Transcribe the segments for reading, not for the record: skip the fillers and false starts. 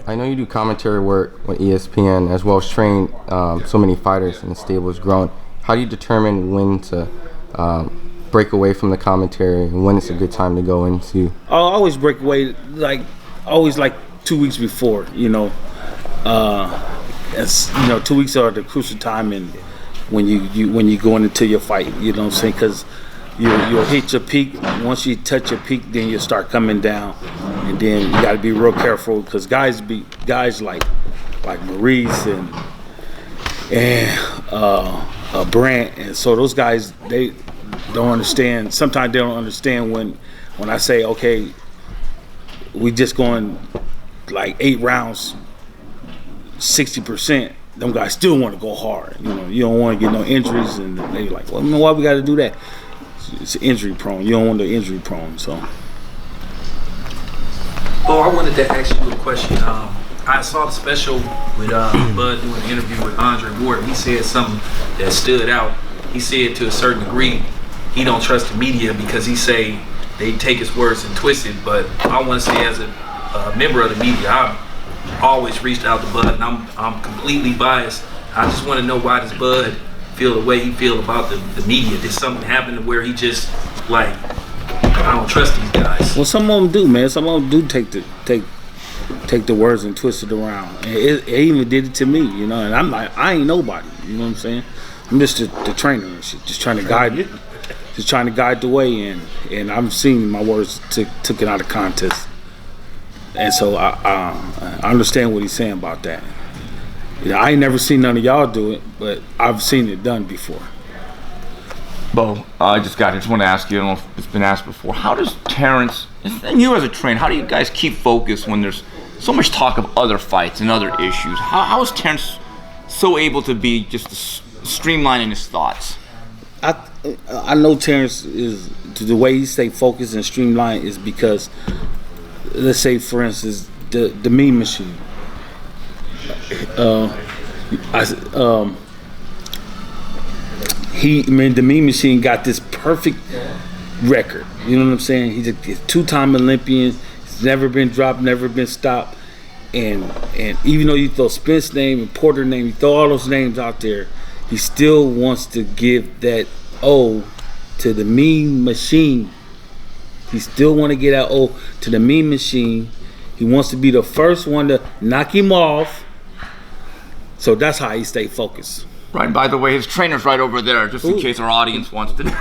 I know you do commentary work with ESPN as well as train so many fighters, and the stable has grown. How do you determine when to break away from the commentary and when it's a good time to go into? I'll always break away, always 2 weeks before. It's 2 weeks are the crucial time, and when you going into your fight, you know what I'm saying? Because you'll hit your peak. Once you touch your peak, then you start coming down, and then you got to be real careful because guys like Maurice and Brant, and so those guys, they don't understand. Sometimes they don't understand when I say, okay, we just going 8 rounds, 60%. Them guys still want to go hard. You don't want to get no injuries, and they like, well, why we got to do that? It's injury prone. You don't want the injury prone. So. Oh, I wanted to ask you a question. I saw the special with Bud doing an interview with Andre Ward. He said something that stood out. He said to a certain degree, he don't trust the media because he say they take his words and twist it. But I want to say, as a member of the media, I've always reached out to Bud, and I'm completely biased. I just want to know, why does Bud feel the way he feel about the media? Did something happen to where he just I don't trust these guys? Well, some of them do, man. Some of them do take the words and twist it around. It even did it to me, and I'm like, I ain't nobody. You know what I'm saying? I'm just the trainer and shit, just trying to guide the way, and I'm seeing my words took it out of context. And so I understand what he's saying about that. I ain't never seen none of y'all do it, but I've seen it done before. Bo, I just want to ask you, I don't know if it's been asked before, how does Terence, and you as a trainer, how do you guys keep focused when there's so much talk of other fights and other issues? How is Terence so able to be just streamlining his thoughts? I know Terence is, the way he stay focused and streamlined is because, let's say, for instance, the meme machine. The meme machine got this perfect record. You know what I'm saying? He's a 2-time Olympian. He's never been dropped, never been stopped. And even though you throw Spence's name and Porter's name, you throw all those names out there, he still wants to give that O to the meme machine. He still want to get that O to the meme machine. He wants to be the first one to knock him off. So that's how he stay focused. Right, by the way, his trainer's right over there, just in case our audience wants to know.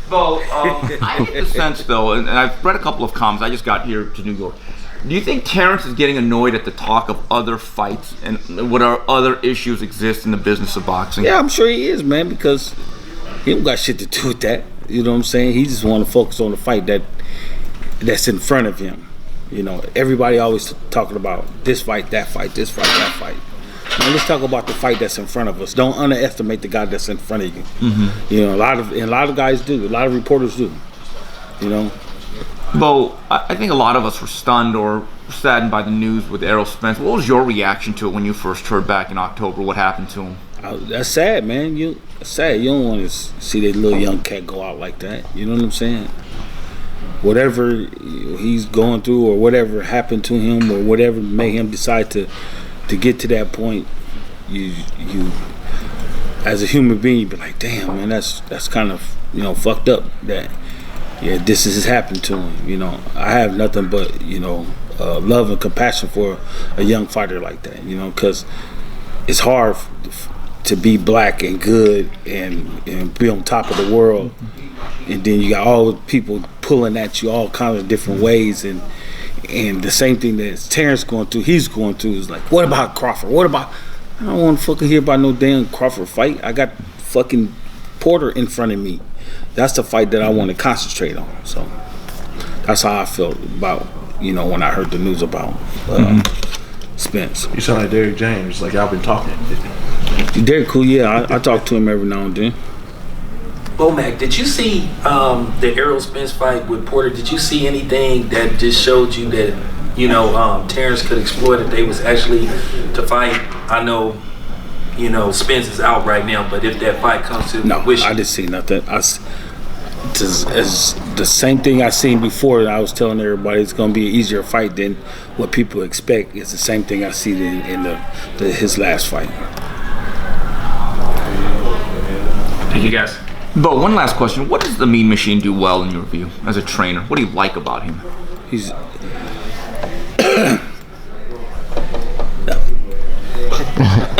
Bo, I get the sense, though, and I've read a couple of comments. I just got here to New York. Do you think Terence is getting annoyed at the talk of other fights and what other issues exist in the business of boxing? Yeah, I'm sure he is, man, because he don't got shit to do with that. You know what I'm saying? He just want to focus on the fight that's in front of him. Everybody always talking about this fight, that fight, this fight, that fight. Now let's talk about the fight that's in front of us. Don't underestimate the guy that's in front of you. Mm-hmm. A lot of guys do. A lot of reporters do. Bo, I think a lot of us were stunned or saddened by the news with Errol Spence. What was your reaction to it when you first heard back in October what happened to him? That's sad, man. That's sad. You don't want to see that little young cat go out like that. You know what I'm saying? Whatever he's going through or whatever happened to him or whatever made him decide to get to that point, you as a human being, you be like, damn, man, that's kind of fucked up that this has happened to him. I have nothing but love and compassion for a young fighter like that. Because it's hard to be black and good and be on top of the world, and then you got all the people pulling at you all kinds of different ways, and the same thing that Terence he's going through is like, what about Crawford? I don't want to fucking hear about no damn Crawford fight. I got fucking Porter in front of me. That's the fight that I want to concentrate on. So that's how I felt about when I heard the news about Spence. You sound like Derrick James, like y'all been talking. Derrick cool, yeah. I talk to him every now and then. Bomac, did you see the Errol Spence fight with Porter? Did you see anything that just showed you that Terence could exploit if they was actually to fight? I know Spence is out right now, but if that fight comes to I didn't see nothing. It's the same thing I seen before. I was telling everybody it's going to be an easier fight than what people expect. It's the same thing I see in his last fight. Thank you, guys. Bo, one last question. What does the Mean Machine do well in your view as a trainer? What do you like about him? He's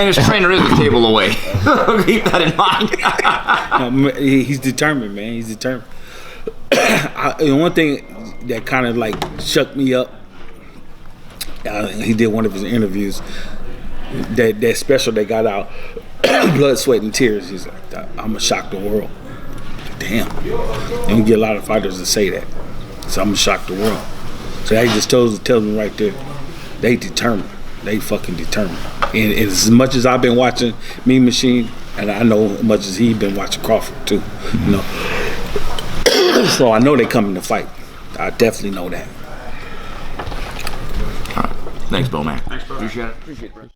And his trainer is a table away. Keep that in mind. he's determined, man. He's determined. One thing that kind of like shook me up, he did one of his interviews, that special that got out, Blood, Sweat, and Tears. He's like, I'm going to shock the world. Damn. You don't get a lot of fighters to say that. So I'm going to shock the world. So that just tells me right there, they determined. They fucking determined. And as much as I've been watching Mean Machine, and I know as much as he's been watching Crawford too, you know. So I know they coming to fight. I definitely know that. Thanks, Bomac. Thanks, bro. Appreciate it. Appreciate it, bro.